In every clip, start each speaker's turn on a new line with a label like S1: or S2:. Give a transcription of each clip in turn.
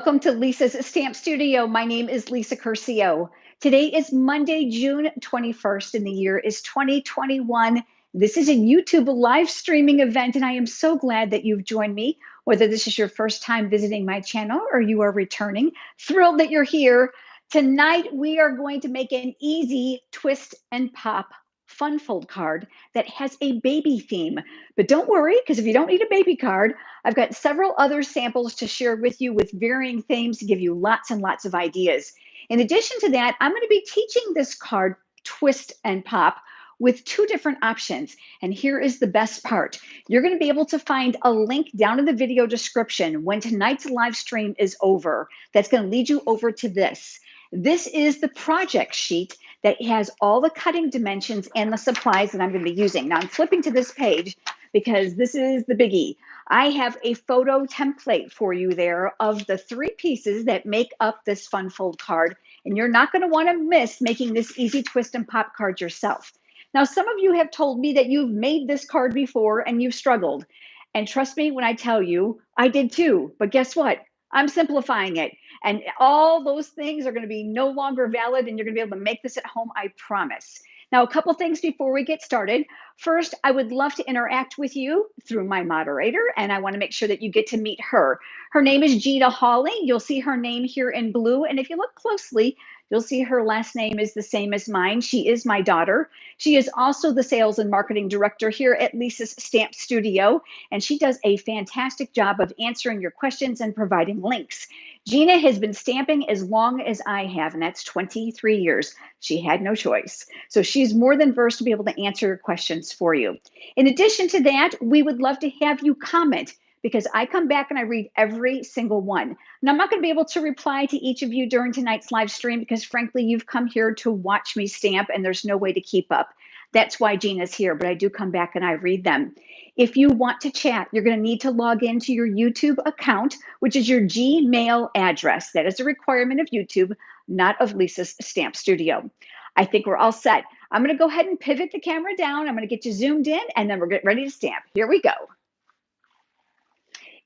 S1: Welcome to Lisa's Stamp Studio. My name is Lisa Curcio. Today is Monday, June 21st, and the year is 2021. This is a YouTube live streaming event, and I am so glad that you've joined me, whether this is your first time visiting my channel or you are returning. Thrilled that you're here. Tonight, we are going to make an easy twist and pop fun fold card that has a baby theme. But don't worry, because if you don't need a baby card, I've got several other samples to share with you with varying themes to give you lots and lots of ideas. In addition to that, I'm going to be teaching this card, Twist and Pop, with two different options. And here is the best part. You're going to be able to find a link down in the video description when tonight's live stream is over. That's going to lead you over to this. This is the project sheet that has all the cutting dimensions and the supplies that I'm going to be using. Now I'm flipping to this page because this is the biggie. I have a photo template for you there of the three pieces that make up this fun fold card, and you're not going to want to miss making this easy twist and pop card yourself. Now, some of you have told me that you've made this card before and you've struggled. And trust me when I tell you, I did too. But guess what? I'm simplifying it. And all those things are going to be no longer valid, and you're going to be able to make this at home, I promise. Now, a couple things before we get started. First, I would love to interact with you through my moderator, and I want to make sure that you get to meet her. Her name is Gina Hawley. You'll see her name here in blue, and if you look closely, you'll see her last name is the same as mine. She is my daughter. She is also the sales and marketing director here at Lisa's Stamp Studio, and she does a fantastic job of answering your questions and providing links. Gina has been stamping as long as I have, and that's 23 years. She had no choice. So she's more than versed to be able to answer your questions for you. In addition to that, we would love to have you comment, because I come back and I read every single one. Now, I'm not going to be able to reply to each of you during tonight's live stream because, frankly, you've come here to watch me stamp and there's no way to keep up. That's why Gina's here, but I do come back and I read them. If you want to chat, you're going to need to log into your YouTube account, which is your Gmail address. That is a requirement of YouTube, not of Lisa's Stamp Studio. I think we're all set. I'm going to go ahead and pivot the camera down. I'm going to get you zoomed in, and then we're getting ready to stamp. Here we go.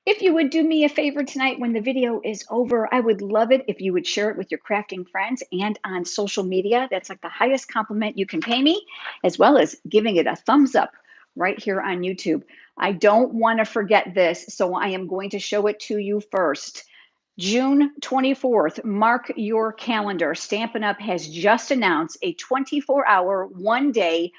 S1: If you would do me a favor tonight when the video is over, I would love it if you would share it with your crafting friends and on social media. That's like the highest compliment you can pay me, as well as giving it a thumbs up right here on YouTube. I don't want to forget this, so I am going to show it to you first. June 24th, mark your calendar. Stampin' Up! Has just announced a 24-hour, one-day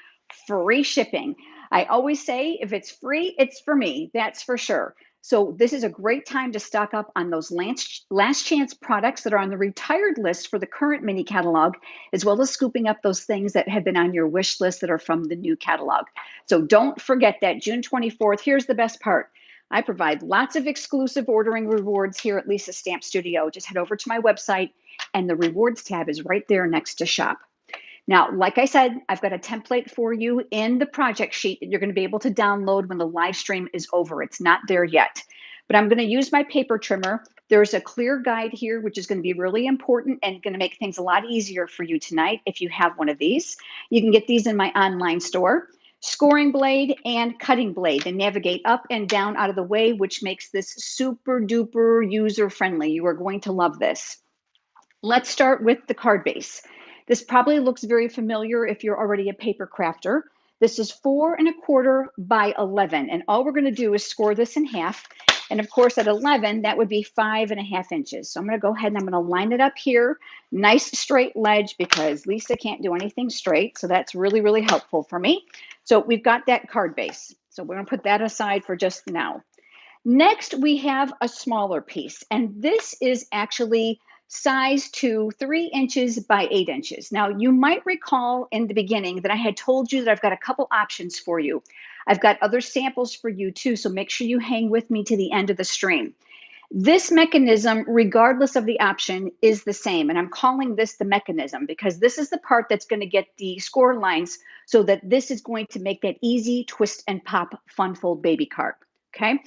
S1: free shipping. I always say if it's free, it's for me. That's for sure. So this is a great time to stock up on those last chance products that are on the retired list for the current mini catalog, as well as scooping up those things that have been on your wish list that are from the new catalog. So don't forget that June 24th. Here's the best part. I provide lots of exclusive ordering rewards here at Lisa's Stamp Studio. Just head over to my website and the rewards tab is right there next to shop. Now, like I said, I've got a template for you in the project sheet that you're going to be able to download when the live stream is over. It's not there yet, but I'm going to use my paper trimmer. There's a clear guide here, which is going to be really important and going to make things a lot easier for you tonight if you have one of these. You can get these in my online store. Scoring blade and cutting blade. They navigate up and down out of the way, which makes this super duper user friendly. You are going to love this. Let's start with the card base. This probably looks very familiar if you're already a paper crafter. This is 4 1/4 by 11, and all we're going to do is score this in half. And of course, at 11, that would be 5 1/2 inches. So I'm going to go ahead and I'm going to line it up here. Nice straight ledge because Lisa can't do anything straight. So that's really, really helpful for me. So we've got that card base. So we're going to put that aside for just now. Next, we have a smaller piece, and this is actually size to 3 inches by 8 inches. Now, you might recall in the beginning that I had told you that I've got a couple options for you. I've got other samples for you too, so make sure you hang with me to the end of the stream. This mechanism, regardless of the option, is the same, and I'm calling this the mechanism because this is the part that's going to get the score lines so that this is going to make that easy twist and pop fun fold baby card, okay?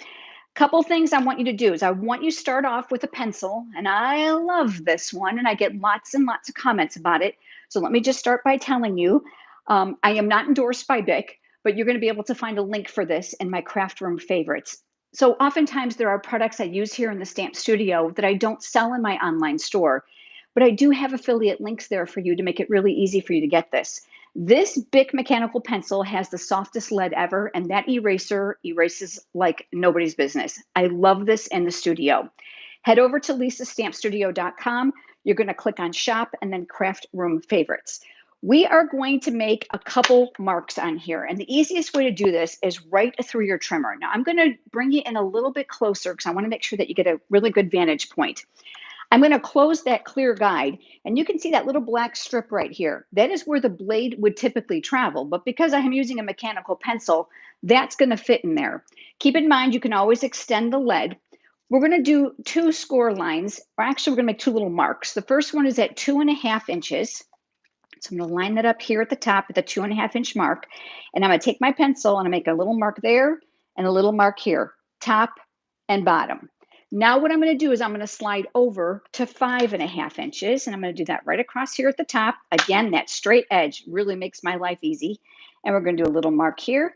S1: Couple things I want you to do is I want you to start off with a pencil, and I love this one, and I get lots and lots of comments about it. So let me just start by telling you, I am not endorsed by Bic, but you're going to be able to find a link for this in my craft room favorites. So oftentimes there are products I use here in the Stamp Studio that I don't sell in my online store, but I do have affiliate links there for you to make it really easy for you to get this. This Bic mechanical pencil has the softest lead ever, and that eraser erases like nobody's business. I love this in the studio. Head over to lisastampstudio.com. You're going to click on shop and then craft room favorites. We are going to make a couple marks on here. And the easiest way to do this is right through your trimmer. Now I'm going to bring you in a little bit closer because I want to make sure that you get a really good vantage point. I'm going to close that clear guide, and you can see that little black strip right here. That is where the blade would typically travel, but because I am using a mechanical pencil, that's going to fit in there. Keep in mind, you can always extend the lead. We're going to do 2 score lines, or actually we're going to make 2 little marks. The first one is at 2.5 inches. So I'm going to line that up here at the top at the 2.5 inch mark. And I'm going to take my pencil and I make a little mark there and a little mark here, top and bottom. Now what I'm going to do is I'm going to slide over to 5.5 inches, and I'm going to do that right across here at the top. Again, that straight edge really makes my life easy. And we're going to do a little mark here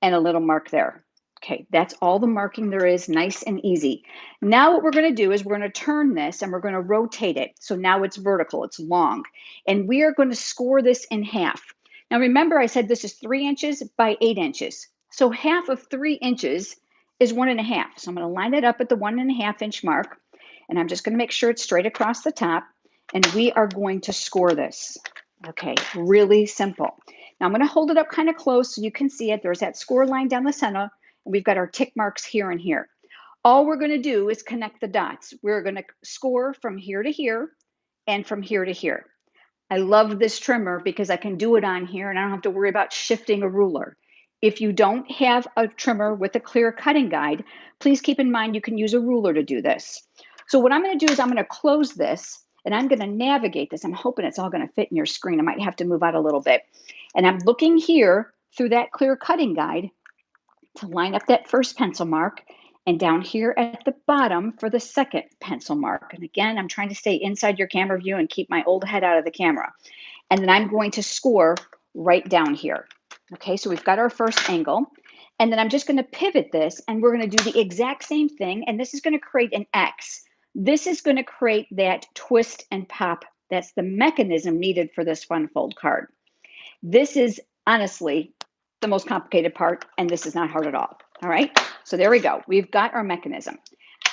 S1: and a little mark there. Okay, that's all the marking there is, nice and easy. Now what we're going to do is we're going to turn this and we're going to rotate it. So now it's vertical, it's long. And we are going to score this in half. Now remember I said this is 3 inches by 8 inches. So half of 3 inches is 1.5. So I'm going to line it up at the 1.5 inch mark. And I'm just going to make sure it's straight across the top. And we are going to score this. Okay, really simple. Now I'm going to hold it up kind of close so you can see it. There's that score line down the center, and we've got our tick marks here and here. All we're going to do is connect the dots. We're going to score from here to here and from here to here. I love this trimmer because I can do it on here and I don't have to worry about shifting a ruler. If you don't have a trimmer with a clear cutting guide, please keep in mind you can use a ruler to do this. So what I'm going to do is I'm going to close this and I'm going to navigate this. I'm hoping it's all going to fit in your screen. I might have to move out a little bit. And I'm looking here through that clear cutting guide to line up that first pencil mark, and down here at the bottom for the second pencil mark. And again, I'm trying to stay inside your camera view and keep my old head out of the camera. And then I'm going to score right down here. Okay, so we've got our first angle. And then I'm just going to pivot this and we're going to do the exact same thing. And this is going to create an X. This is going to create that twist and pop. That's the mechanism needed for this fun fold card. This is honestly the most complicated part, and this is not hard at all. All right, so there we go. We've got our mechanism.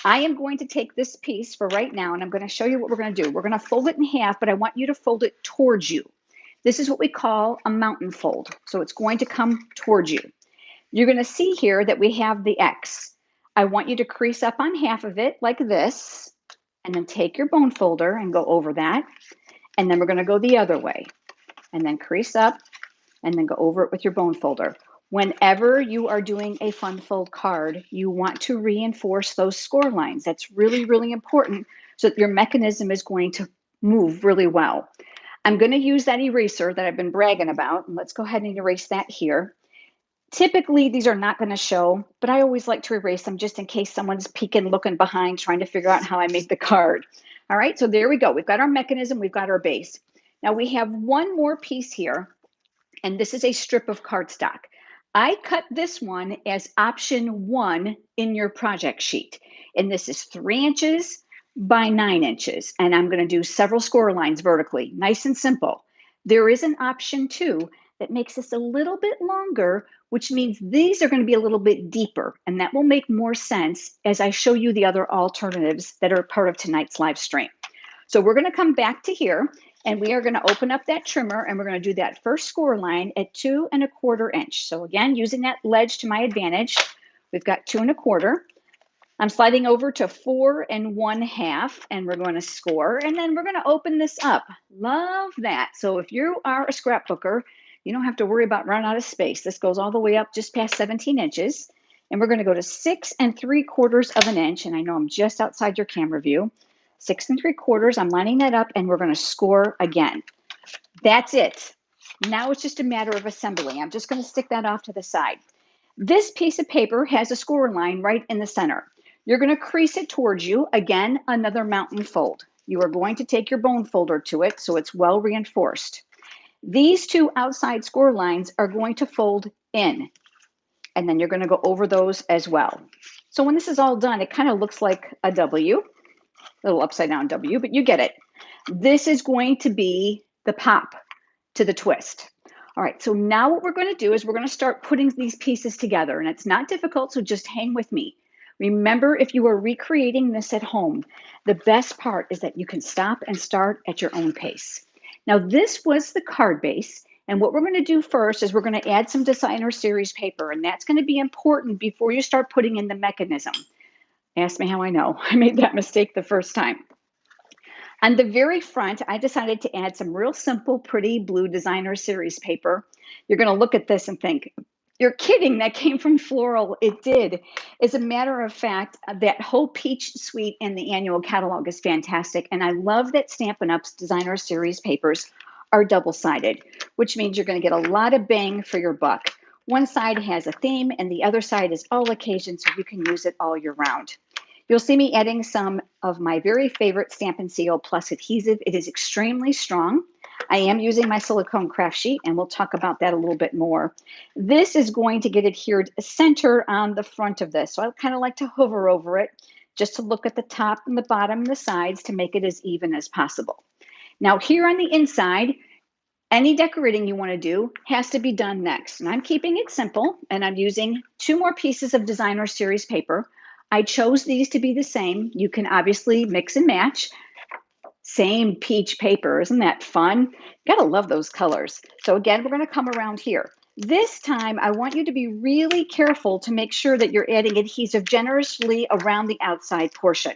S1: I am going to take this piece for right now, and I'm going to show you what we're going to do. We're going to fold it in half, but I want you to fold it towards you. This is what we call a mountain fold. So it's going to come towards you. You're going to see here that we have the X. I want you to crease up on half of it like this, and then take your bone folder and go over that. And then we're going to go the other way, and then crease up, and then go over it with your bone folder. Whenever you are doing a fun fold card, you want to reinforce those score lines. That's really, really important so that your mechanism is going to move really well. I'm going to use that eraser that I've been bragging about. And let's go ahead and erase that here. Typically, these are not going to show, but I always like to erase them just in case someone's peeking, looking behind, trying to figure out how I made the card. All right, so there we go. We've got our mechanism. We've got our base. Now we have one more piece here. And this is a strip of cardstock. I cut this one as option 1 in your project sheet. And this is 3 inches by 9 inches. And I'm going to do several score lines vertically, nice and simple. There is an option 2 that makes this a little bit longer, which means these are going to be a little bit deeper. And that will make more sense as I show you the other alternatives that are part of tonight's live stream. So we're going to come back to here. And we are going to open up that trimmer and we're going to do that first score line at 2.25 inch. So again, using that ledge to my advantage, we've got 2.25. I'm sliding over to 4.5 and we're going to score. And then we're going to open this up. Love that. So if you are a scrapbooker, you don't have to worry about running out of space. This goes all the way up just past 17 inches. And we're going to go to 6.75 inch. And I know I'm just outside your camera view. 6.75. I'm lining that up and we're going to score again. That's it. Now it's just a matter of assembling. I'm just going to stick that off to the side. This piece of paper has a score line right in the center. You're going to crease it towards you. Again, another mountain fold. You are going to take your bone folder to it so it's well reinforced. These 2 outside score lines are going to fold in. And then you're going to go over those as well. So when this is all done, it kind of looks like a W, a little upside down W, but you get it. This is going to be the pop to the twist. All right, so now what we're going to do is we're going to start putting these pieces together, and it's not difficult, so just hang with me. Remember, if you are recreating this at home, the best part is that you can stop and start at your own pace. Now, this was the card base, and what we're going to do first is we're going to add some designer series paper, and that's going to be important before you start putting in the mechanism. Ask me how I know. I made that mistake the first time. On the very front, I decided to add some real simple, pretty blue designer series paper. You're going to look at this and think, you're kidding, that came from Floral. It did. As a matter of fact, that whole peach suite in the annual catalog is fantastic. And I love that Stampin' Up's designer series papers are double-sided, which means you're going to get a lot of bang for your buck. One side has a theme and the other side is all occasion, so you can use it all year round. You'll see me adding some of my very favorite Stampin' Seal Plus adhesive. It is extremely strong. I am using my silicone craft sheet, and we'll talk about that a little bit more. This is going to get adhered center on the front of this. So I kind of like to hover over it just to look at the top and the bottom and the sides to make it as even as possible. Now here on the inside, any decorating you want to do has to be done next. And I'm keeping it simple, and I'm using 2 more pieces of designer series paper. I chose these to be the same. You can obviously mix and match. Same peach paper. Isn't that fun? Gotta love those colors. So again, we're going to come around here. This time, I want you to be really careful to make sure that you're adding adhesive generously around the outside portion.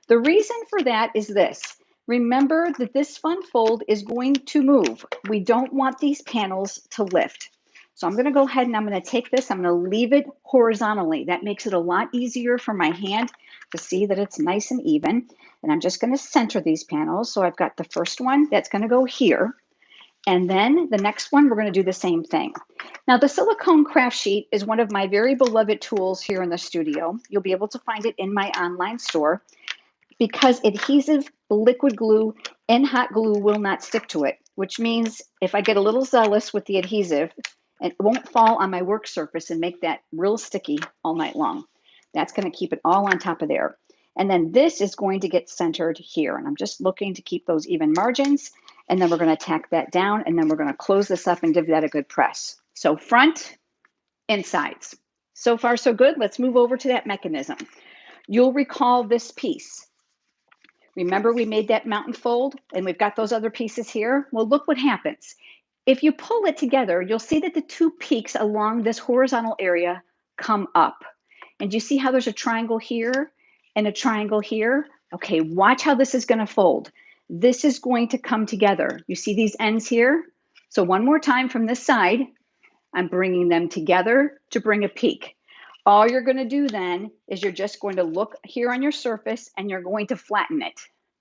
S1: The reason for that is this. Remember that this fun fold is going to move. We don't want these panels to lift. So I'm going to go ahead and I'm going to take this, I'm going to leave it horizontally. That makes it a lot easier for my hand to see that it's nice and even. And I'm just going to center these panels. So I've got the first one that's going to go here. And then the next one, we're going to do the same thing. Now, the silicone craft sheet is one of my very beloved tools here in the studio. You'll be able to find it in my online store because adhesive, liquid glue, and hot glue will not stick to it, which means if I get a little zealous with the adhesive, it won't fall on my work surface and make that real sticky all night long. That's going to keep it all on top of there. And then this is going to get centered here. And I'm just looking to keep those even margins. And then we're going to tack that down. And then we're going to close this up and give that a good press. So front and sides. So far, so good. Let's move over to that mechanism. You'll recall this piece. Remember we made that mountain fold and we've got those other pieces here? Well, look what happens. If you pull it together, you'll see that the 2 peaks along this horizontal area come up. And you see how there's a triangle here and a triangle here? Okay, watch how this is going to fold. This is going to come together. You see these ends here? So one more time from this side, I'm bringing them together to bring a peak. All you're going to do then is you're just going to look here on your surface and you're going to flatten it.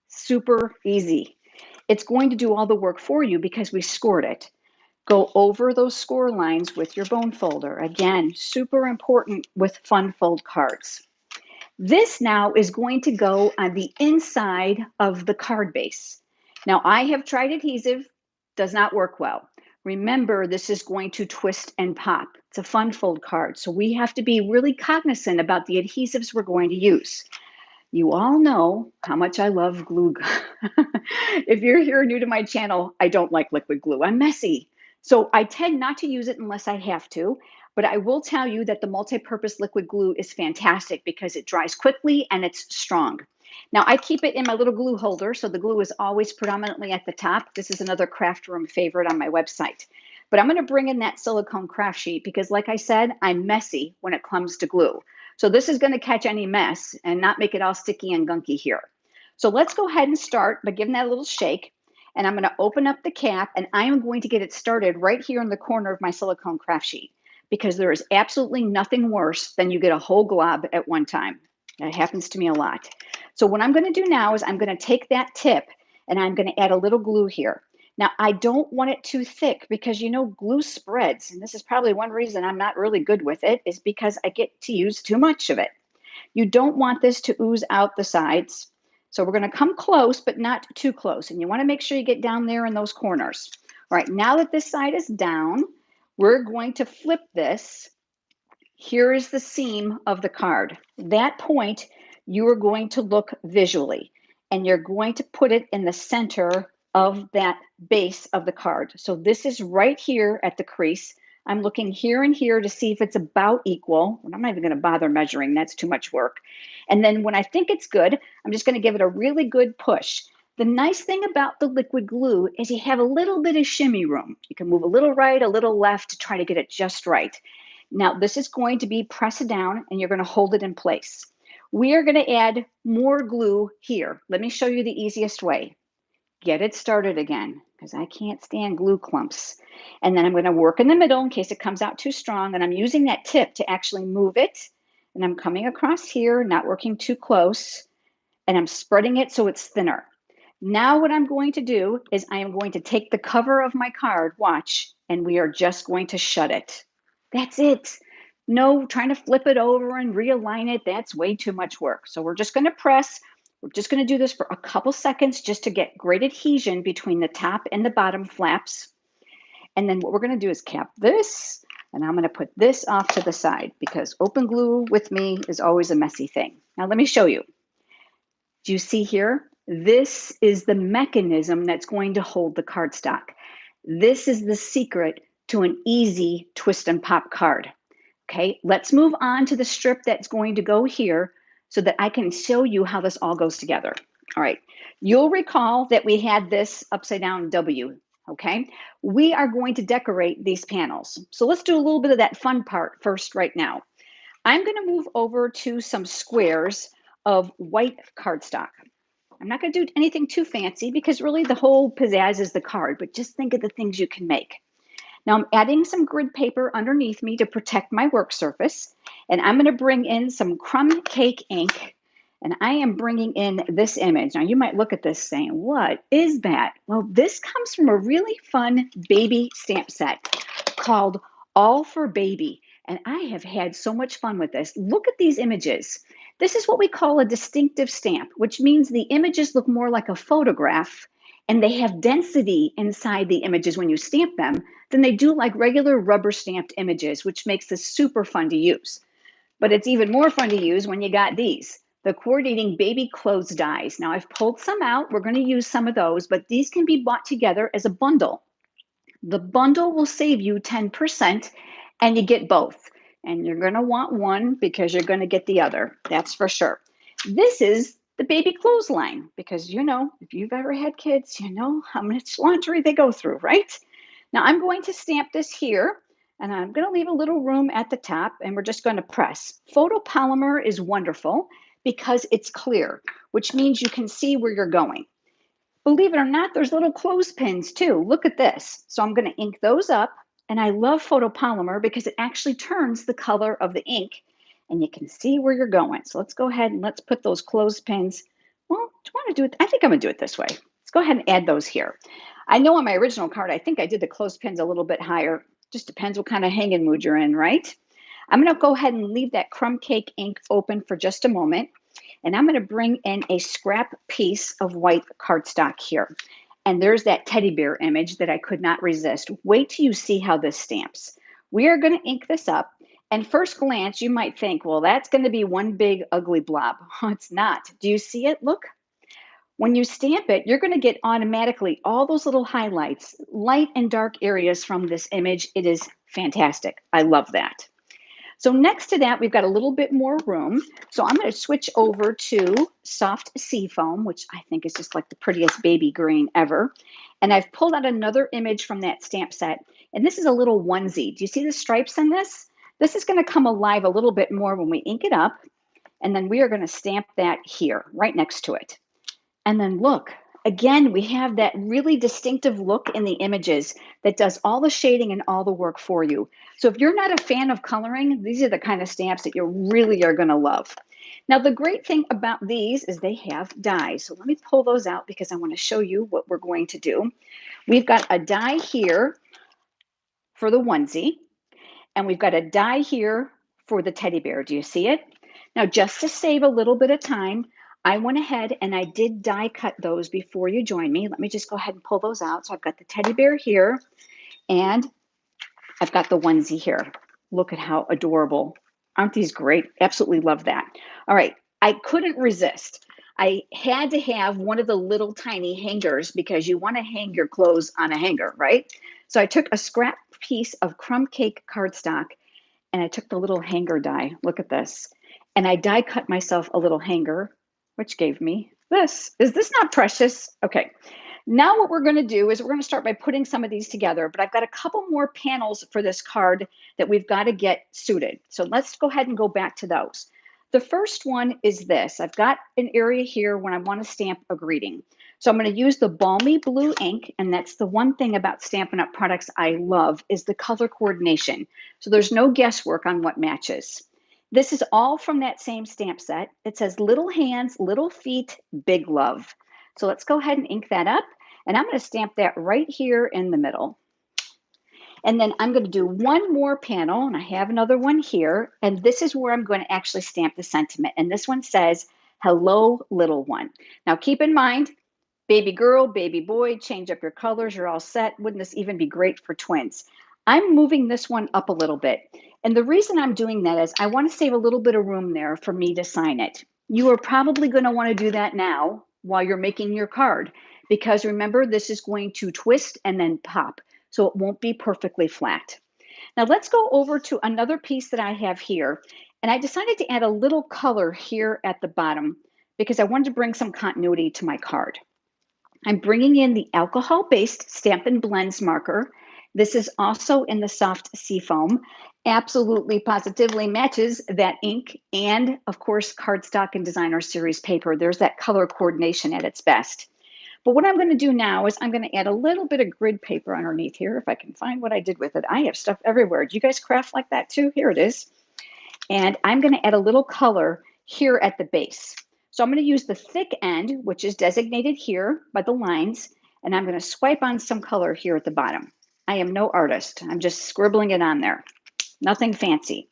S1: Super easy. It's going to do all the work for you because we scored it. Go over those score lines with your bone folder. Again, super important with fun fold cards. This now is going to go on the inside of the card base. Now, I have tried adhesive, does not work well. Remember, this is going to twist and pop. It's a fun fold card, so we have to be really cognizant about the adhesives we're going to use. You all know how much I love glue. If you're here new to my channel, I don't like liquid glue. I'm messy. So I tend not to use it unless I have to, but I will tell you that the multi-purpose liquid glue is fantastic because it dries quickly and it's strong. Now I keep it in my little glue holder, so the glue is always predominantly at the top. This is another craft room favorite on my website. But I'm going to bring in that silicone craft sheet because like I said, I'm messy when it comes to glue. So this is going to catch any mess and not make it all sticky and gunky here. So let's go ahead and start by giving that a little shake. And I'm going to open up the cap and I am going to get it started right here in the corner of my silicone craft sheet because there is absolutely nothing worse than you get a whole glob at one time. That happens to me a lot. So what I'm going to do now is I'm going to take that tip and I'm going to add a little glue here. Now, I don't want it too thick because, you know, glue spreads. And this is probably one reason I'm not really good with it is because I get to use too much of it. You don't want this to ooze out the sides. So we're going to come close, but not too close. And you want to make sure you get down there in those corners. All right, now that this side is down, we're going to flip this Here is the seam of the card. That point, you are going to look visually, and you're going to put it in the center of that base of the card. So this is right here at the crease. I'm looking here and here to see if it's about equal. I'm not even going to bother measuring. That's too much work. And then when I think it's good, I'm just going to give it a really good push. The nice thing about the liquid glue is you have a little bit of shimmy room. You can move a little right, a little left to try to get it just right. Now, this is going to be pressed down and you're going to hold it in place. We are going to add more glue here. Let me show you the easiest way. Get it started again, because I can't stand glue clumps. And then I'm going to work in the middle in case it comes out too strong. And I'm using that tip to actually move it. And I'm coming across here, not working too close. And I'm spreading it so it's thinner. Now what I'm going to do is I am going to take the cover of my card, watch, and we are just going to shut it. That's it. No trying to flip it over and realign it. That's way too much work. So we're just going to press. We're just going to do this for a couple seconds just to get great adhesion between the top and the bottom flaps. And then what we're going to do is cap this, and I'm going to put this off to the side because open glue with me is always a messy thing. Now let me show you. Do you see here? This is the mechanism that's going to hold the cardstock. This is the secret to an easy twist and pop card. Okay, let's move on to the strip that's going to go here so that I can show you how this all goes together. All right, you'll recall that we had this upside down W, okay? We are going to decorate these panels. So let's do a little bit of that fun part first right now. I'm gonna move over to some squares of white cardstock. I'm not going to do anything too fancy because really the whole pizzazz is the card, but just think of the things you can make. Now I'm adding some grid paper underneath me to protect my work surface, and I'm going to bring in some crumb cake ink, and I am bringing in this image. Now you might look at this saying, what is that? Well, this comes from a really fun baby stamp set called All for Baby, and I have had so much fun with this. Look at these images. This is what we call a distinctive stamp, which means the images look more like a photograph and they have density inside the images when you stamp them than they do like regular rubber stamped images, which makes this super fun to use. But it's even more fun to use when you got these, the coordinating baby clothes dies. Now I've pulled some out. We're going to use some of those, but these can be bought together as a bundle. The bundle will save you 10% and you get both. And you're going to want one because you're going to get the other. That's for sure. This is the baby clothes line because, you know, if you've ever had kids, you know how much laundry they go through, right? Now I'm going to stamp this here and I'm going to leave a little room at the top and we're just going to press. Photopolymer is wonderful because it's clear, which means you can see where you're going. Believe it or not, there's little clothespins too. Look at this. So I'm going to ink those up. And I love photopolymer because it actually turns the color of the ink and you can see where you're going. So let's go ahead and let's put those clothespins. Well, do you want to do it? I think I'm going to do it this way. Let's go ahead and add those here. I know on my original card, I think I did the clothespins a little bit higher. Just depends what kind of hanging mood you're in, right? I'm going to go ahead and leave that crumb cake ink open for just a moment. And I'm going to bring in a scrap piece of white cardstock here. And there's that teddy bear image that I could not resist. Wait till you see how this stamps. We are going to ink this up. And first glance, you might think, well, that's going to be one big ugly blob. Oh, it's not. Do you see it? Look. When you stamp it, you're going to get automatically all those little highlights, light and dark areas from this image. It is fantastic. I love that. So next to that, we've got a little bit more room. So I'm going to switch over to soft sea foam, which I think is just like the prettiest baby green ever. And I've pulled out another image from that stamp set. And this is a little onesie. Do you see the stripes in this? This is going to come alive a little bit more when we ink it up. And then we are going to stamp that here, right next to it. And then look, again, we have that really distinctive look in the images that does all the shading and all the work for you. So if you're not a fan of coloring, these are the kind of stamps that you really are going to love. Now, the great thing about these is they have dies. So let me pull those out because I want to show you what we're going to do. We've got a die here for the onesie, and we've got a die here for the teddy bear. Do you see it? Now, just to save a little bit of time, I went ahead and I did die cut those before you join me. Let me just go ahead and pull those out. So I've got the teddy bear here and I've got the onesie here. Look at how adorable Aren't these great? Absolutely love that. All right. I couldn't resist. I had to have one of the little tiny hangers because you want to hang your clothes on a hanger, right? So I took a scrap piece of crumb cake cardstock and I took the little hanger die. Look at this. And I die cut myself a little hanger, which gave me this. Is this not precious? Okay. Now what we're going to do is we're going to start by putting some of these together, but I've got a couple more panels for this card that we've got to get suited. So let's go ahead and go back to those. The first one is this. I've got an area here when I want to stamp a greeting. So I'm going to use the balmy blue ink, and that's the one thing about Stampin' Up! Products I love is the color coordination. So there's no guesswork on what matches. This is all from that same stamp set. It says little hands, little feet, big love. So let's go ahead and ink that up. And I'm going to stamp that right here in the middle. And then I'm going to do one more panel, and I have another one here. And this is where I'm going to actually stamp the sentiment. And this one says, hello, little one. Now keep in mind, baby girl, baby boy, change up your colors. You're all set. Wouldn't this even be great for twins? I'm moving this one up a little bit. And the reason I'm doing that is I want to save a little bit of room there for me to sign it. You are probably going to want to do that now while you're making your card, because remember, this is going to twist and then pop, so it won't be perfectly flat. Now let's go over to another piece that I have here. And I decided to add a little color here at the bottom because I wanted to bring some continuity to my card. I'm bringing in the alcohol-based Stampin' Blends marker. This is also in the soft seafoam. Absolutely, positively matches that ink and, of course, cardstock and designer series paper. There's that color coordination at its best. But what I'm going to do now is I'm going to add a little bit of grid paper underneath here, if I can find what I did with it. I have stuff everywhere. Do you guys craft like that too? Here it is. And I'm going to add a little color here at the base. So I'm going to use the thick end, which is designated here by the lines, and I'm going to swipe on some color here at the bottom. I am no artist. I'm just scribbling it on there. Nothing fancy.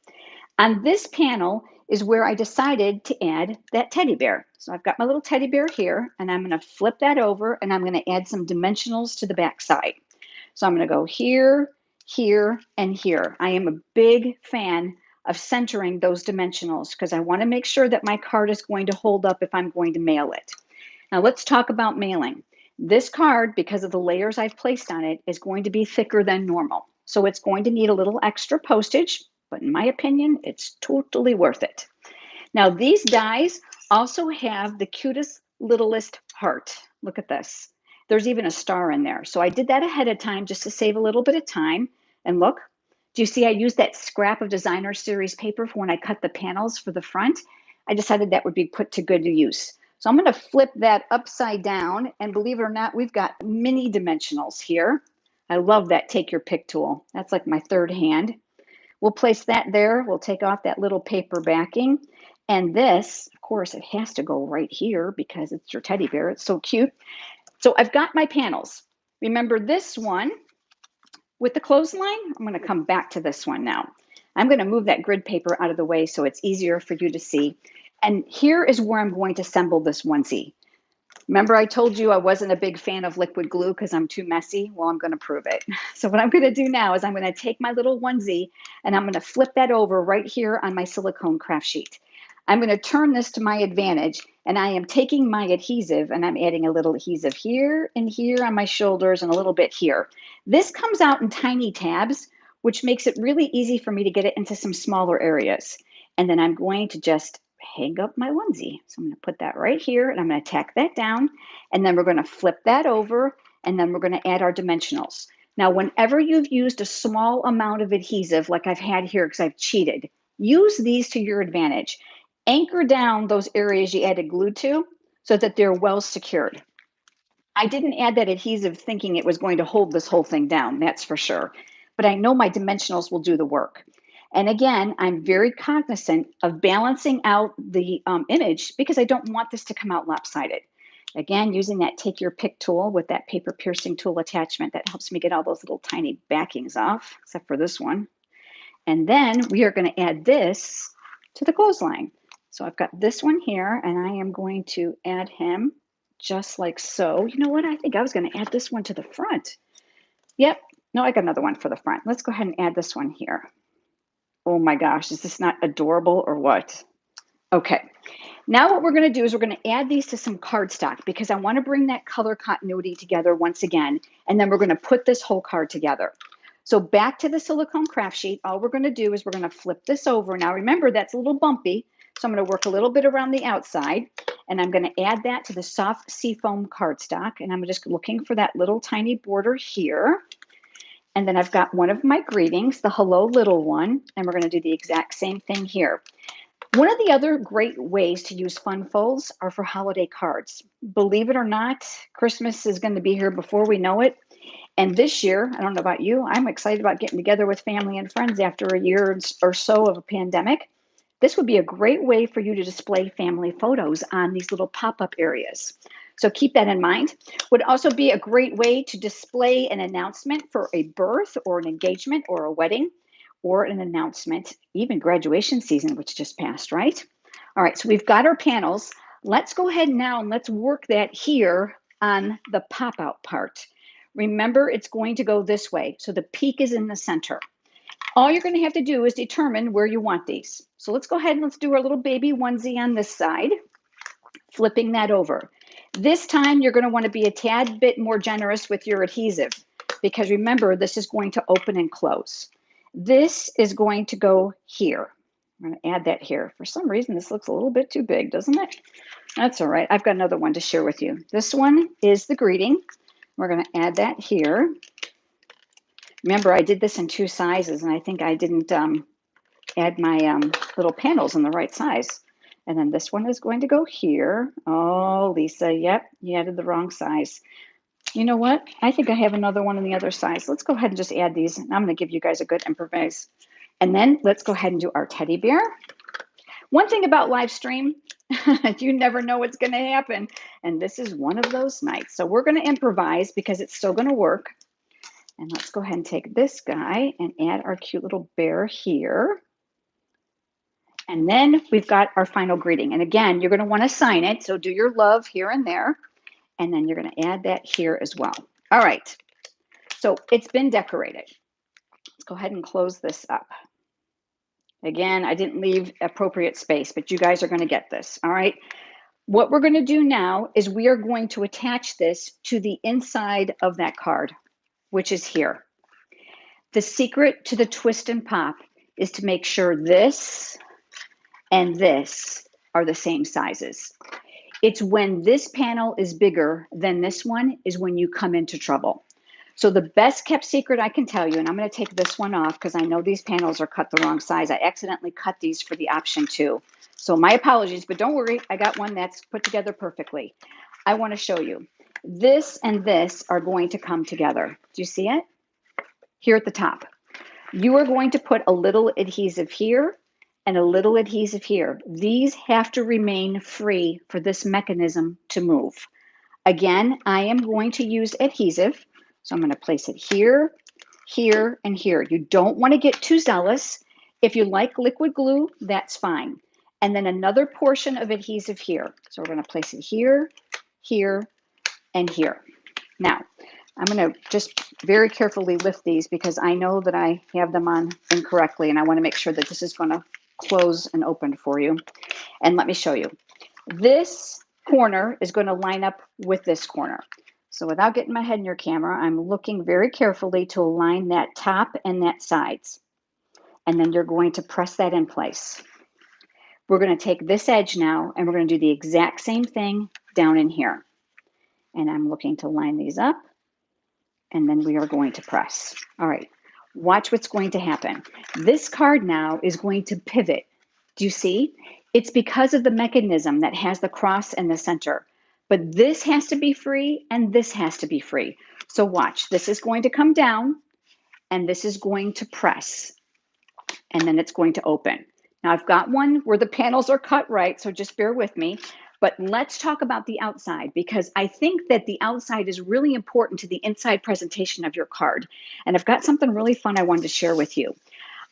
S1: On this panel is where I decided to add that teddy bear. So I've got my little teddy bear here, and I'm going to flip that over, and I'm going to add some dimensionals to the back side. So I'm going to go here, here, and here. I am a big fan of centering those dimensionals because I want to make sure that my card is going to hold up if I'm going to mail it. Now let's talk about mailing. This card, because of the layers I've placed on it, is going to be thicker than normal. So it's going to need a little extra postage, but in my opinion, it's totally worth it. Now these dies also have the cutest, littlest heart. Look at this. There's even a star in there. So I did that ahead of time just to save a little bit of time. And look, do you see I used that scrap of designer series paper for when I cut the panels for the front? I decided that would be put to good use. So I'm going to flip that upside down, and believe it or not, we've got mini dimensionals here. I love that take your pick tool. That's like my third hand. We'll place that there. We'll take off that little paper backing. And this, of course, it has to go right here because it's your teddy bear. It's so cute. So I've got my panels. Remember this one with the clothesline? I'm going to come back to this one now. I'm going to move that grid paper out of the way so it's easier for you to see. And here is where I'm going to assemble this onesie. Remember I told you I wasn't a big fan of liquid glue because I'm too messy? Well, I'm going to prove it. So what I'm going to do now is I'm going to take my little onesie and I'm going to flip that over right here on my silicone craft sheet. I'm going to turn this to my advantage, and I am taking my adhesive and I'm adding a little adhesive here and here on my shoulders and a little bit here. This comes out in tiny tabs, which makes it really easy for me to get it into some smaller areas. And then I'm going to just hang up my onesie. So I'm going to put that right here, and I'm going to tack that down, and then we're going to flip that over, and then we're going to add our dimensionals. Now, whenever you've used a small amount of adhesive, like I've had here because I've cheated, use these to your advantage. Anchor down those areas you added glue to so that they're well secured. I didn't add that adhesive thinking it was going to hold this whole thing down, that's for sure. But I know my dimensionals will do the work. And again, I'm very cognizant of balancing out the image because I don't want this to come out lopsided. Again, using that take your pick tool with that paper piercing tool attachment, that helps me get all those little tiny backings off, except for this one. And then we are going to add this to the clothesline. So I've got this one here, and I am going to add him just like so. You know what? I think I was going to add this one to the front. Yep. No, I got another one for the front. Let's go ahead and add this one here. Oh my gosh, is this not adorable or what? Okay. Now what we're going to do is we're going to add these to some cardstock because I want to bring that color continuity together once again, and then we're going to put this whole card together. So back to the silicone craft sheet, all we're going to do is we're going to flip this over. Now remember, that's a little bumpy, so I'm going to work a little bit around the outside, and I'm going to add that to the soft seafoam cardstock, and I'm just looking for that little tiny border here. And then I've got one of my greetings, the hello little one, and we're going to do the exact same thing here. One of the other great ways to use fun folds are for holiday cards. Believe it or not, Christmas is going to be here before we know it. And this year, I don't know about you, I'm excited about getting together with family and friends after a year or so of a pandemic. This would be a great way for you to display family photos on these little pop-up areas. So keep that in mind. Would also be a great way to display an announcement for a birth or an engagement or a wedding, or an announcement, even graduation season, which just passed, right? All right, so we've got our panels. Let's go ahead now and let's work that here on the pop-out part. Remember, it's going to go this way, so the peak is in the center. All you're going to have to do is determine where you want these. So let's go ahead and let's do our little baby onesie on this side, flipping that over. This time, you're going to want to be a tad bit more generous with your adhesive because remember, this is going to open and close. This is going to go here. I'm going to add that here. For some reason, this looks a little bit too big, doesn't it? That's all right. I've got another one to share with you. This one is the greeting. We're going to add that here. Remember, I did this in 2 sizes, and I think I didn't add my little panels in the right size. And then this one is going to go here. Oh, Lisa, yep, you added the wrong size. You know what? I think I have another one in the other size. Let's go ahead and just add these. I'm going to give you guys a good improvise. And then let's go ahead and do our teddy bear. One thing about live stream, you never know what's going to happen. And this is one of those nights. So we're going to improvise because it's still going to work. And let's go ahead and take this guy and add our cute little bear here. And then we've got our final greeting. And again, you're going to want to sign it. So do your love here and there. And then you're going to add that here as well. All right. So it's been decorated. Let's go ahead and close this up. Again, I didn't leave appropriate space, but you guys are going to get this. All right. What we're going to do now is we are going to attach this to the inside of that card, which is here. The secret to the twist and pop is to make sure this and this are the same sizes. It's when this panel is bigger than this one is when you come into trouble. So the best kept secret I can tell you, and I'm going to take this one off because I know these panels are cut the wrong size. I accidentally cut these for the option 2. So my apologies, but don't worry. I got one that's put together perfectly. I want to show you. This and this are going to come together. Do you see it? Here at the top. You are going to put a little adhesive here and a little adhesive here. These have to remain free for this mechanism to move. Again, I am going to use adhesive. So I'm going to place it here, here, and here. You don't want to get too zealous. If you like liquid glue, that's fine. And then another portion of adhesive here. So we're going to place it here, here, and here. Now, I'm going to just very carefully lift these because I know that I have them on incorrectly, and I want to make sure that this is going to close and open for you. And let me show you. This corner is going to line up with this corner. So without getting my head in your camera, I'm looking very carefully to align that top and that sides. And then you're going to press that in place. We're going to take this edge now, and we're going to do the exact same thing down in here. And I'm looking to line these up, and then we are going to press. All right, watch what's going to happen. This card now is going to pivot. Do you see? It's because of the mechanism that has the cross in the center. But this has to be free, and this has to be free. So watch, this is going to come down, and this is going to press, and then it's going to open. Now I've got one where the panels are cut right, so just bear with me. But let's talk about the outside, because I think that the outside is really important to the inside presentation of your card. And I've got something really fun I wanted to share with you.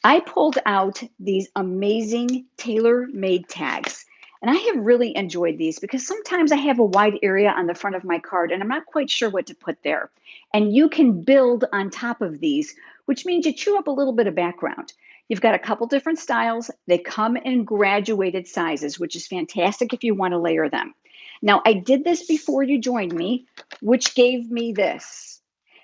S1: I pulled out these amazing tailor-made tags. And I have really enjoyed these because sometimes I have a wide area on the front of my card and I'm not quite sure what to put there. And you can build on top of these, which means you chew up a little bit of background. You've got a couple different styles. They come in graduated sizes, which is fantastic if you want to layer them. Now, I did this before you joined me, which gave me this.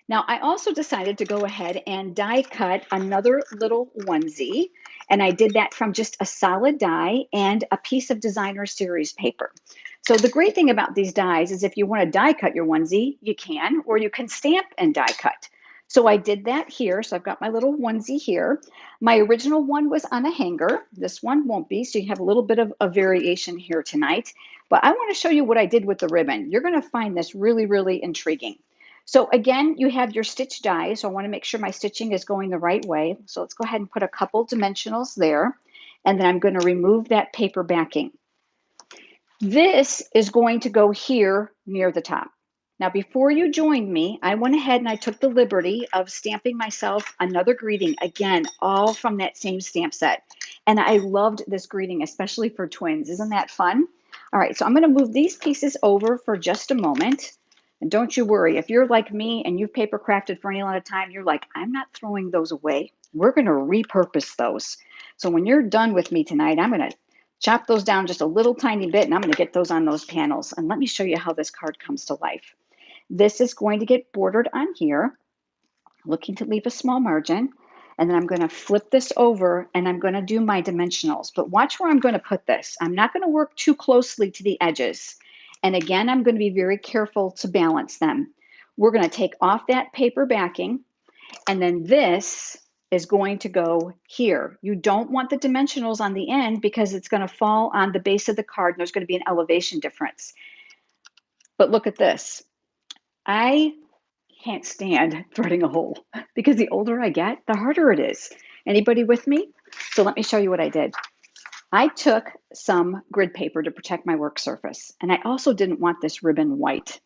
S1: Now, I also decided to go ahead and die cut another little onesie, and I did that from just a solid die and a piece of designer series paper. So the great thing about these dies is if you want to die cut your onesie, you can, or you can stamp and die cut. So I did that here. So I've got my little onesie here. My original one was on a hanger. This one won't be, so you have a little bit of a variation here tonight. But I want to show you what I did with the ribbon. You're going to find this really, really intriguing. So again, you have your stitch die. So I want to make sure my stitching is going the right way. So let's go ahead and put a couple dimensionals there. And then I'm going to remove that paper backing. This is going to go here near the top. Now, before you joined me, I went ahead and I took the liberty of stamping myself another greeting, again, all from that same stamp set. And I loved this greeting, especially for twins. Isn't that fun? All right, so I'm going to move these pieces over for just a moment. And don't you worry, if you're like me and you've paper crafted for any amount of time, you're like, I'm not throwing those away. We're going to repurpose those. So when you're done with me tonight, I'm going to chop those down just a little tiny bit, and I'm going to get those on those panels. And let me show you how this card comes to life. This is going to get bordered on here, looking to leave a small margin. And then I'm going to flip this over and I'm going to do my dimensionals. But watch where I'm going to put this. I'm not going to work too closely to the edges. And again, I'm going to be very careful to balance them. We're going to take off that paper backing. And then this is going to go here. You don't want the dimensionals on the end because it's going to fall on the base of the card and there's going to be an elevation difference. But look at this. I can't stand threading a hole because the older I get, the harder it is. Anybody with me? So let me show you what I did. I took some grid paper to protect my work surface, and I also didn't want this ribbon white.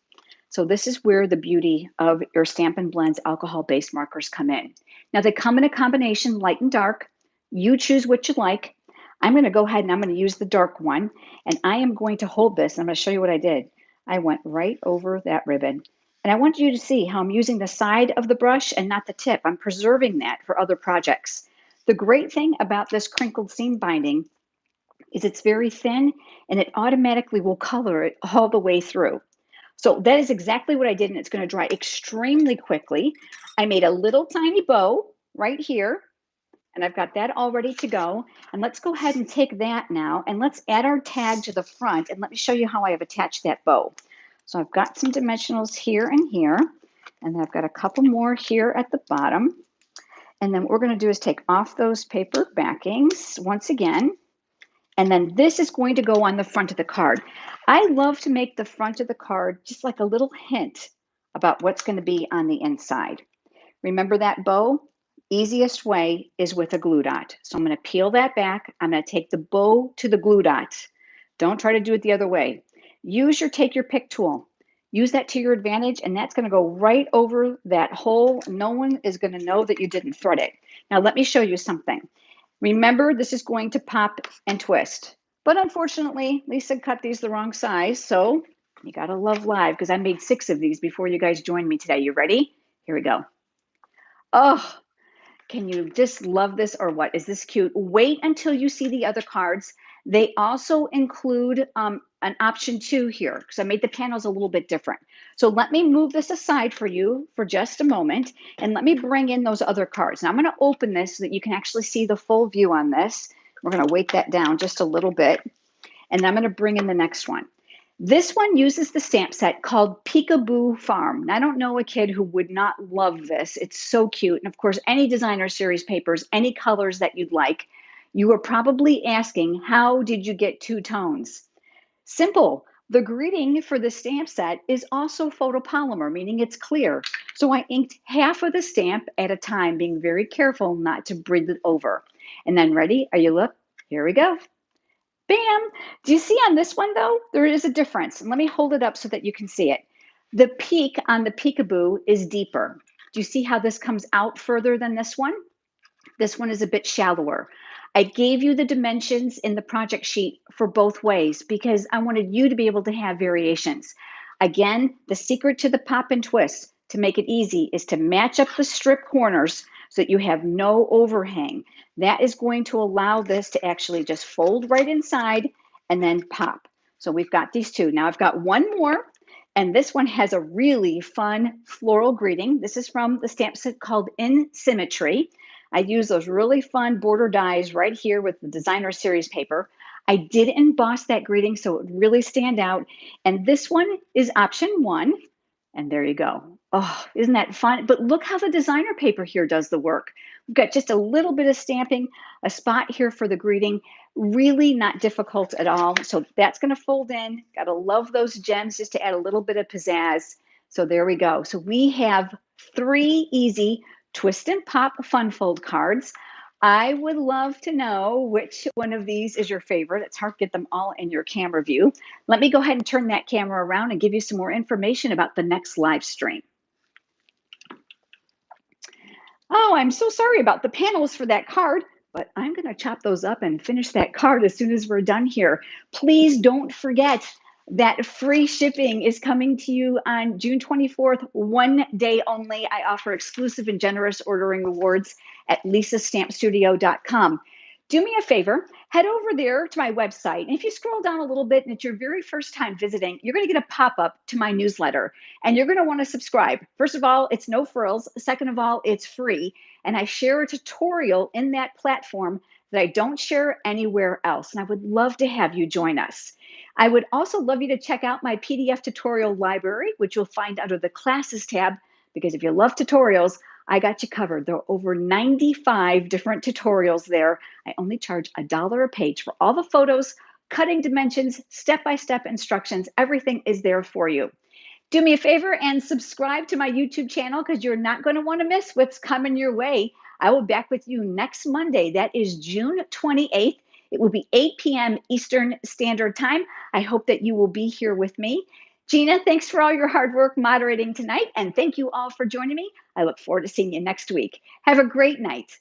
S1: So this is where the beauty of your Stampin' Blends alcohol-based markers come in. Now they come in a combination light and dark. You choose what you like. I'm going to go ahead and I'm going to use the dark one, and I am going to hold this. And I'm going to show you what I did. I went right over that ribbon. And I want you to see how I'm using the side of the brush and not the tip. I'm preserving that for other projects. The great thing about this crinkled seam binding is it's very thin and it automatically will color it all the way through. So that is exactly what I did, and it's going to dry extremely quickly. I made a little tiny bow right here, and I've got that all ready to go. And let's go ahead and take that now, and let's add our tag to the front, and let me show you how I have attached that bow. So I've got some dimensionals here and here, and then I've got a couple more here at the bottom. And then what we're going to do is take off those paper backings once again. And then this is going to go on the front of the card. I love to make the front of the card just like a little hint about what's going to be on the inside. Remember that bow? Easiest way is with a glue dot. So I'm going to peel that back. I'm going to take the bow to the glue dot. Don't try to do it the other way. Use your take your pick tool. Use that to your advantage, and that's going to go right over that hole. No one is going to know that you didn't thread it. Now let me show you something. Remember, this is going to pop and twist. But unfortunately, Lisa cut these the wrong size, so you got to love live because I made 6 of these before you guys joined me today. You ready? Here we go. Oh, can you just love this or what? Is this cute? Wait until you see the other cards. They also include an option 2 here because I made the panels a little bit different. So let me move this aside for you for just a moment, and let me bring in those other cards. Now I'm going to open this so that you can actually see the full view on this. We're going to weight that down just a little bit, and I'm going to bring in the next one. This one uses the stamp set called Peekaboo Farm. And I don't know a kid who would not love this. It's so cute. And of course, any designer series papers, any colors that you'd like, you are probably asking, how did you get 2 tones? Simple. The greeting for the stamp set is also photopolymer, meaning it's clear. So I inked half of the stamp at a time, being very careful not to breathe it over. And then ready? Are you look? Here we go. Bam! Do you see on this one, though, there is a difference. And let me hold it up so that you can see it. The peak on the peekaboo is deeper. Do you see how this comes out further than this one? This one is a bit shallower. I gave you the dimensions in the project sheet for both ways because I wanted you to be able to have variations. Again, the secret to the pop and twist to make it easy is to match up the strip corners so that you have no overhang. That is going to allow this to actually just fold right inside and then pop. So we've got these two. Now I've got one more, and this one has a really fun floral greeting. This is from the stamp set called In Symmetry. I use those really fun border dies right here with the designer series paper. I did emboss that greeting so it would really stand out. And this one is option one. And there you go. Oh, isn't that fun? But look how the designer paper here does the work. We've got just a little bit of stamping, a spot here for the greeting. Really not difficult at all. So that's going to fold in. Got to love those gems just to add a little bit of pizzazz. So there we go. So we have 3 easy twist and pop fun fold cards. I would love to know which one of these is your favorite. It's hard to get them all in your camera view. Let me go ahead and turn that camera around and give you some more information about the next live stream. Oh, I'm so sorry about the panels for that card, but I'm going to chop those up and finish that card as soon as we're done here. Please don't forget that free shipping is coming to you on June 24th, one day only. I offer exclusive and generous ordering rewards at lisastampstudio.com. Do me a favor, head over there to my website. And if you scroll down a little bit and it's your very first time visiting, you're going to get a pop-up to my newsletter and you're going to want to subscribe. First of all, it's no frills. Second of all, it's free. And I share a tutorial in that platform that I don't share anywhere else. And I would love to have you join us. I would also love you to check out my PDF tutorial library, which you'll find under the classes tab, because if you love tutorials, I got you covered. There are over 95 different tutorials there. I only charge $1 a page for all the photos, cutting dimensions, step-by-step instructions. Everything is there for you. Do me a favor and subscribe to my YouTube channel because you're not going to want to miss what's coming your way. I will be back with you next Monday. That is June 28th. It will be 8 p.m. Eastern Standard Time. I hope that you will be here with me. Gina, thanks for all your hard work moderating tonight, and thank you all for joining me. I look forward to seeing you next week. Have a great night.